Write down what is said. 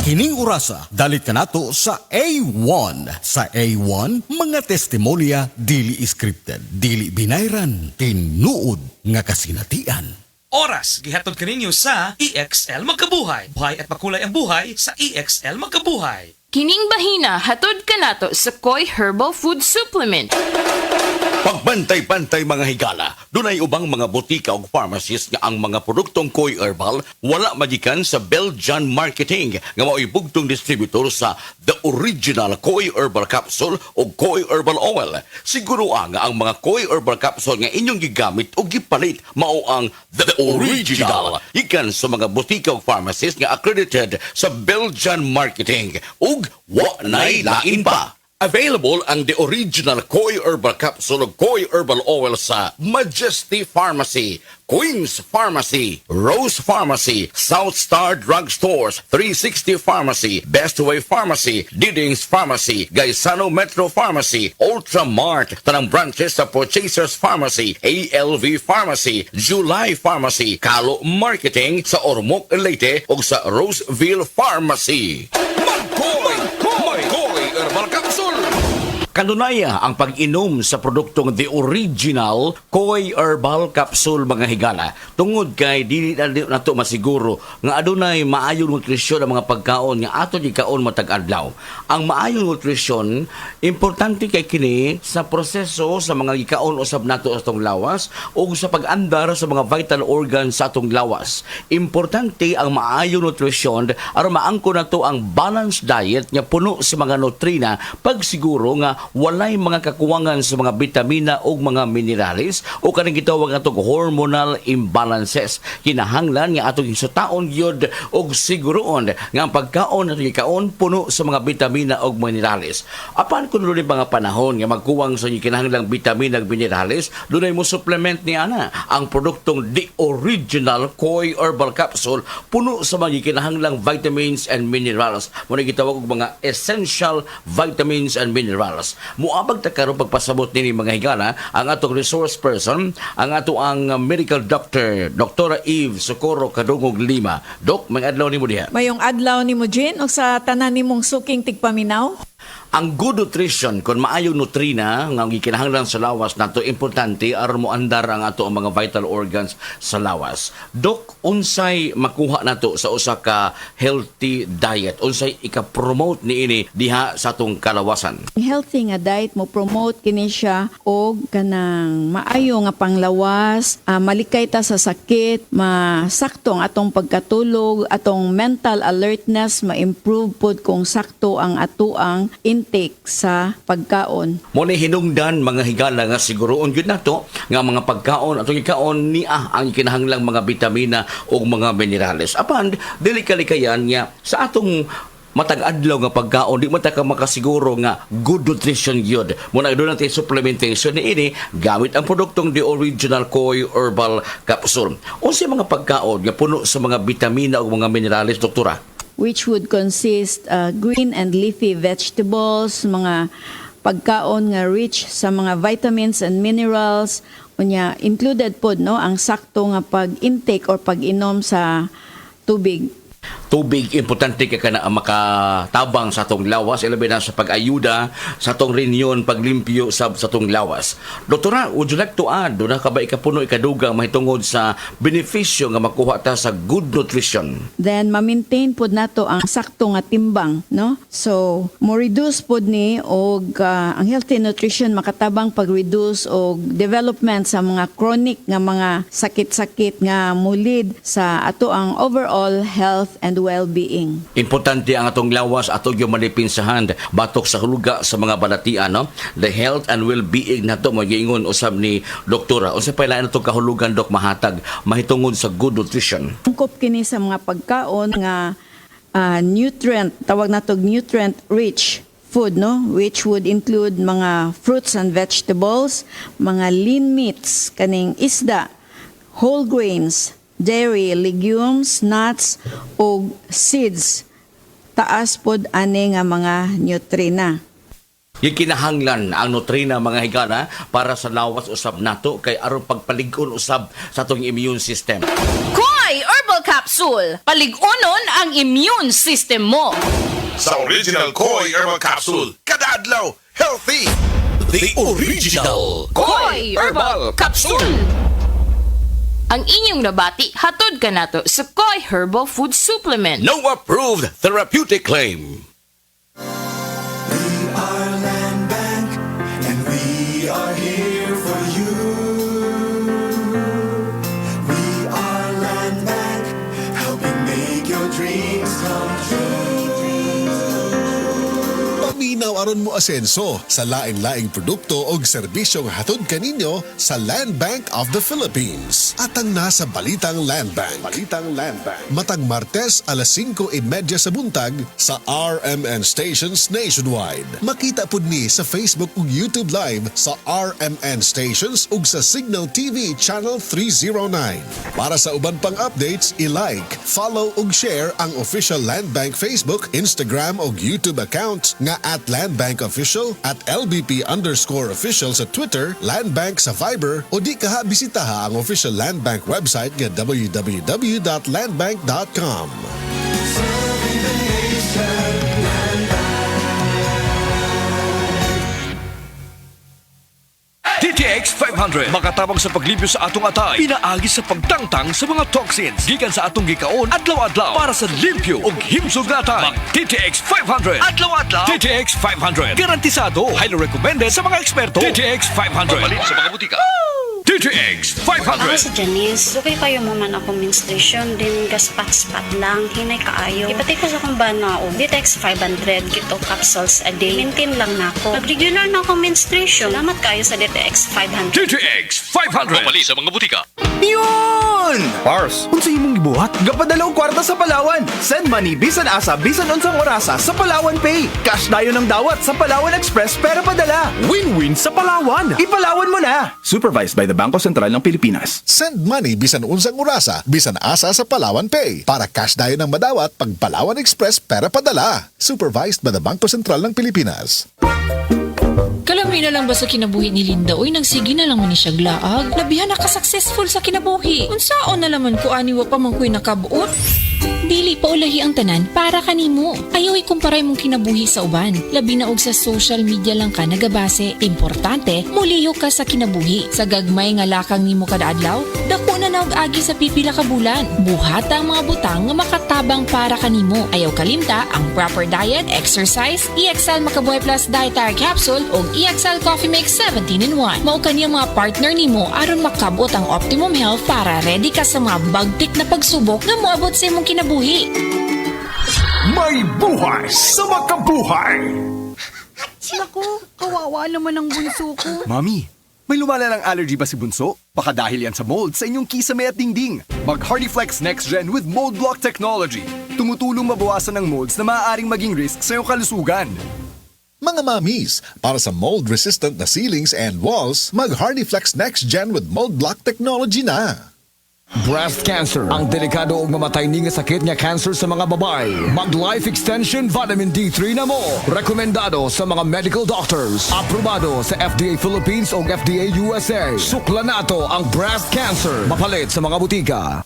Kining orasa, dalit ka nato sa A1. Sa A1, mga testimonya dili scripted, dili binayran, tinuod nga kasinatian. Oras, gihatod kaninyo sa EXL Magkabuhay. Buhay at makulay ang buhay sa EXL Magkabuhay. Kining bahina hatod kanato sa Koi Herbal Food Supplement. Pagbantay-bantay mga higala, dunay ubang mga botika o pharmacies nga ang mga produktong Koi Herbal wala magikan sa Belgian Marketing nga mao'y bugtong distributor sa The Original Koi Herbal Capsule o Koi Herbal Oil. Siguro nga ang mga Koi Herbal Capsule nga inyong gigamit o gipalit mao ang The Original. Ikan sa mga botika o pharmacies nga accredited sa Belgian Marketing ug wa nay lain pa. Available ang The Original Koi Herbal Capsule o Koi Herbal Oil sa Majesty Pharmacy, Queen's Pharmacy, Rose Pharmacy, South Star Drug Stores, 360 Pharmacy, Best Way Pharmacy, Didings Pharmacy, Gaisano Metro Pharmacy, Ultramart, tanang branches sa Purchasers Pharmacy, ALV Pharmacy, July Pharmacy, Kalo Marketing sa Ormoc Leyte o sa Roseville Pharmacy. Mag-Koi Herbal Capsule! Kanunaya ang pag-inom sa produktong The Original Koi Herbal Capsule mga higala. Tungod kay dili na to masiguro nga adunay maayong nutrisyon ang mga pagkaon nga ato gikaon matag adlaw. Ang maayong nutrisyon importante kay kini sa proseso sa mga gikaon usab nato sa atong lawas o sa pag-andar sa mga vital organs sa atong lawas. Importante ang maayong nutrisyon aron maangko nato ang balanced diet nga puno sa mga nutrina pagsiguro nga walay mga kakuwangan sa mga bitamina o mga minerales o kanang gitawag atong hormonal imbalances. Kinahanglan nga atong isutaon gyud og siguroon nga ang pagkaon atong gikaon puno sa mga bitamina o minerales. Apan kun dunay mga panahon nga magkuwang sa kinahanglang bitamina ug minerales, dunay mo supplement ni ana ang produktong The Original Koi Herbal Capsule puno sa mga kinahanglang vitamins and minerals. Mo gitawag og mga essential vitamins and minerals. Muabag ta karon pagpasabot nini mga higala ang atong resource person, ang ato ang medical doctor, Dr. Eve Socorro Kadungog Lima. Dok, may adlaw nimo diha. Mayong adlaw ni mo, Jen, o sa tanan nimong suking tigpaminaw? Ang good nutrition, kung maayong nutrina nga gikinahanglan sa lawas nato, importante aron mo andar ang ato ang mga vital organs sa lawas. Dok, unsay makuha nato sa usa ka healthy diet? Unsay ika-promote niini diha sa atong kalawasan? Healthy nga diet mo promote kini siya og kanang maayo nga panglawas, malikay ta sa sakit, masakto ang atong pagkatulog, atong mental alertness ma-improve pod kung sakto ang atuang intake sa pagkaon. Mo ni hinungdan mga higala nga siguroon gyud nato nga mga pagkaon atong gikaon niya ang kinahanglang mga bitamina o mga minerales. Apan dili kalikayan nga sa atong matag adlaw nga pagkaon di man ta ka makasiguro nga good nutrition gyud. Muna doon natin supplementation ni ini gamit ang produktong The Original Koi Herbal Capsule. Unsay mga pagkaon nga puno sa mga bitamina o mga minerales, doktora? Which would consist green and leafy vegetables, mga pagkaon nga rich sa mga vitamins and minerals, unya included pod no ang sakto nga pag-intake or pag-inom sa tubig. Tubig, importante ka na makatabang sa atong lawas, ilabi na sa pag-ayuda sa atong reunion, paglimpyo sa atong lawas. Doktora, would you like to add, doon na ka ba ikapuno, ikadugang mahitungod sa benepisyo nga makuha ta sa good nutrition? Then, ma-maintain pod nato ang sakto nga timbang, no? So, mo-reduce pod ni og ang healthy nutrition makatabang pag-reduce og development sa mga chronic nga mga sakit-sakit nga mulid sa ato ang overall health and well-being. Importante ang atong lawas atong yung manipinsahan batok sa huluga sa mga balatian, no? The health and well-being nato magiingon usab ni doktora. Unsa pa lain atong kahulugan dok mahatag mahitungod sa good nutrition? Angkop kini sa mga pagkaon nga nutrient, tawag natog nutrient rich food, no, which would include mga fruits and vegetables, mga lean meats, kaning isda, whole grains, dairy, legumes, nuts, o seeds. Taas pod ani nga mga nutrina. Yung kinahanglan ang nutrina mga higala para sa lawas usab nato kay aron pagpalig-on usab sa atong immune system. Koi Herbal Capsule Capsule. Paligunon ang immune system mo. Sa original Koi Herbal Capsule, kada adlaw, healthy! The original Koi Herbal Capsule. Ang inyong nabati, hatod ka nato sa Koi Herbal Food Supplement. No approved therapeutic claim. We are Land Bank, and we are here for you. We are Land Bank, helping make your dreams come true. Paminaw aron mo asenso sa laing-laing produkto o serbisyong hatod kaninyo sa Land Bank of the Philippines. At ang nasa Balitang Land Bank. Matag Martes alas 5:30 sa buntag sa RMN Stations nationwide. Makita pud ni sa Facebook ug YouTube Live sa RMN Stations ug sa Signal TV Channel 309. Para sa uban pang updates, i-like, follow ug share ang official Land Bank Facebook, Instagram ug YouTube accounts nga @Land Bank Official, @LBP_official sa Twitter, Land Bank sa Viber o di kaha bisitaha ang official Land Bank website nga www.landbank.com. DTX 500 makatabang sa paglibyo sa atong atay, pinaagi sa pagtangtang sa mga toxins gikan sa atong gikaon adlaw-adlaw para sa limpyo ug himsog na atay. Mag DTX 500 adlaw-adlaw. DTX 500 garantisado, highly recommended sa mga eksperto. DTX 500 papalit sa mga butika. DTX Ako 500. si Janice. Lugay kayo mo man ako menstruation, din gaspat-spat lang, hinay kaayo. Ipatay ko sa kong banao. DTX 500, kito capsules a day. Maintain lang na ako. Nag-regular na ako menstruation. Salamat kayo sa DTX 500. DTX 500 papalit sa mga butika. Yun! Pars, unsa imong gibuhat? Gapadalaw kwarta sa Palawan. Send money bisan asa bisan unsang orasa sa Palawan Pay. Cash dayon ng dawat sa Palawan Express pera padala. Win-win sa Palawan. Ipalawan mo na. Supervised by the Bangko Sentral ng Pilipinas. Send money bisan unsang orasa, bisan asa sa Palawan Pay. Para cash dayon ng madawat pag Palawan Express pera padala. Supervised by the Bangko Sentral ng Pilipinas. Kalamay na lang ba sa kinabuhi ni Linda? Uy, nagsige na lang man ni siya glaag. Labihan na ka-successful sa kinabuhi. Unsaon na laman ko aniwa pa man ko'y nakabuot? Dili pa ulahi ang tanan para kanimo. Ayaw ikumparay mong kinabuhi sa uban. Labi na og sa social media lang ka nagabase. Importante, muliyo ka sa kinabuhi. Sa gagmay nga lakang nimo kada adlaw, dako na naog agi sa pipila ka bulan. Buhata ang mga butang nga makatabang para kanimo. Ayaw kalimta ang proper diet, exercise, EXL Makabuhay Plus Dietary Capsule o EXL Coffee Mix 17-in-1. Mao kaniyang mga partner nimo aron makabot ang optimum health para ready ka sa mga bagtik na pagsubok nga moabot sa imong kinabuhi. May buhay sa makabuhay! Naku, kawawa naman ang bunso ko. Mami, may lumala ng allergy ba si Bunso? Baka dahil yan sa mold sa inyong kisame at dingding. Mag HardyFlex Next Gen with Mold Block Technology. Tumutulong mabawasan ng molds na maaaring maging risk sa iyong kalusugan. Mga mamis, para sa mold-resistant na ceilings and walls, mag HardyFlex Next Gen with Mold Block Technology na. Breast cancer, ang delikado ug mamatay ni nga sakit nga cancer sa mga babae. Mag Life Extension Vitamin D3 na mo. Rekomendado sa mga medical doctors. Aprobado sa FDA Philippines o FDA USA. Sukla nato ang breast cancer. Mapalit sa mga butika.